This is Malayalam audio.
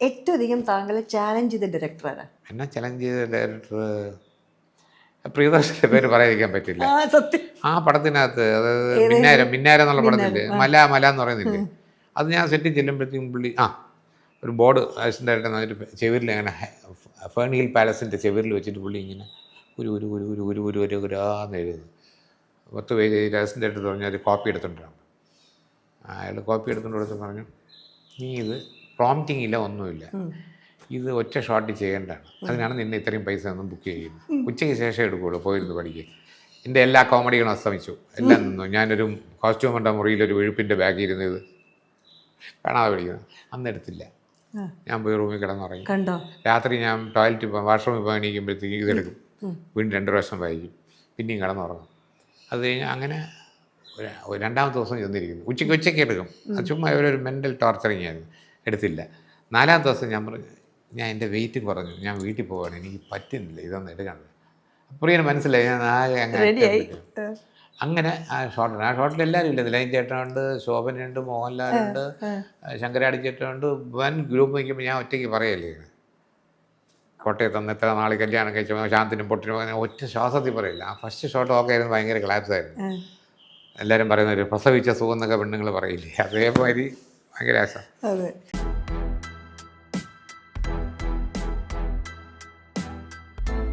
ഏറ്റവും അധികം താങ്കളെ ചാലഞ്ച് ചെയ്ത ഡയറക്ടർ ആരാ? എന്നെ ചലഞ്ച് ചെയ്ത ഡയറക്ടർ പ്രിയദർശൻ്റെ പേര് പറയാതിരിക്കാൻ പറ്റില്ല. സത്യം. ആ പടത്തിനകത്ത് അതായത് മിന്നാരം എന്നുള്ള പടത്തില്ലേ, മല എന്ന് പറയുന്നില്ലേ, അത് ഞാൻ സെറ്റിൽ ചെല്ലുമ്പോഴത്തേക്കും പുള്ളി ഒരു ബോർഡ് അസിസ്റ്റൻ്റായിട്ട് വന്നിട്ട് ചെവിരിൽ അങ്ങനെ ഫേൺ ഹിൽ പാലസിൻ്റെ ചെവിരിൽ വെച്ചിട്ട് പുള്ളി ഇങ്ങനെ ഒരു ഗുരാന്ന് എഴുതുന്നു. 10 പേജ് അസിസ്റ്റൻ്റായിട്ട് പറഞ്ഞാൽ ഒരു കോപ്പി എടുത്തോണ്ടാണ്. അയാൾ കോപ്പി എടുത്തുകൊണ്ട് കൊടുത്ത് പറഞ്ഞു, നീ ഇത് പ്രോംപ്റ്റിംഗ് ഇല്ല, ഒന്നുമില്ല, ഇത് ഒറ്റ ഷോട്ടിൽ ചെയ്യേണ്ടതാണ്, അതിനാണ് നിന്നെ ഇത്രയും പൈസ ഒന്നും ബുക്ക് ചെയ്യുന്നത്, ഉച്ചയ്ക്ക് ശേഷം എടുക്കുകയുള്ളൂ, പോയിരുന്നു പഠിക്കുക. എൻ്റെ എല്ലാ കോമഡികളും അസ്തമിച്ചു, എല്ലാം നിന്നു. ഞാനൊരു കോസ്റ്റ്യൂമിൻ്റെ മുറിയിലൊരു വെഴുപ്പിൻ്റെ ബാഗ് ഇരുന്നത് കാണാതെ പഠിക്കുന്നത്, അന്ന് എടുത്തില്ല. ഞാൻ പോയി റൂമിൽ കിടന്നുറങ്ങി. രാത്രി ഞാൻ ടോയ്ലറ്റിൽ പോകാൻ വാഷ്റൂമിൽ പോകാൻ എണീക്കുമ്പോഴത്തേക്ക് ഇതെടുക്കും, വീണ്ടും 2 പ്രാവശ്യം വായിക്കും, പിന്നെയും കിടന്നുറങ്ങും. അത് കഴിഞ്ഞാൽ അങ്ങനെ രണ്ടാമത്തെ ദിവസം ചെന്നിരിക്കുന്നു, ഉച്ചയ്ക്ക് എടുക്കും. അത് ചുമ്മാ ഒരു മെൻ്റൽ ടോർച്ചറിങ് ആയിരുന്നു, എടുത്തില്ല. 4-ാമത്തെ ദിവസം ഞാൻ പറഞ്ഞു, ഞാൻ എൻ്റെ വെയിറ്റ് കുറഞ്ഞു, ഞാൻ വീട്ടിൽ പോവാണ്, എനിക്ക് പറ്റുന്നില്ല, ഇതൊന്നും എടുക്കാൻ. പ്രിയന് മനസ്സിലായി ഞാൻ ആകെ അങ്ങനെ ആ ഷോട്ടിൽ എല്ലാവരും ഇല്ല. നിലയൻ ചേട്ടനുണ്ട്, ശോഭനുണ്ട്, മോഹൻലാലുണ്ട്, ശങ്കരാടി ചേട്ടനുണ്ട്. വൻ ഗ്രൂപ്പ് നിൽക്കുമ്പോൾ ഞാൻ ഒറ്റയ്ക്ക് പറയല്ലേ, കോട്ടയത്ത് അന്ന് എത്ര നാൾ കല്യാണം കഴിച്ച ശാന്തിനും പൊട്ടിനും ഒറ്റ ശ്വാസത്തിൽ പറയില്ല. ആ ഫസ്റ്റ് ഷോട്ട് ഒക്കെ ആയിരുന്നു, ഭയങ്കര ക്ലാപ്സ് ആയിരുന്നു. എല്ലാവരും പറയുന്ന ഒരു പ്രസവിച്ച സുഖം എന്നൊക്കെ പെണ്ണുങ്ങൾ പറയില്ലേ, അതേമാതിരി ഭയങ്കര ആശം.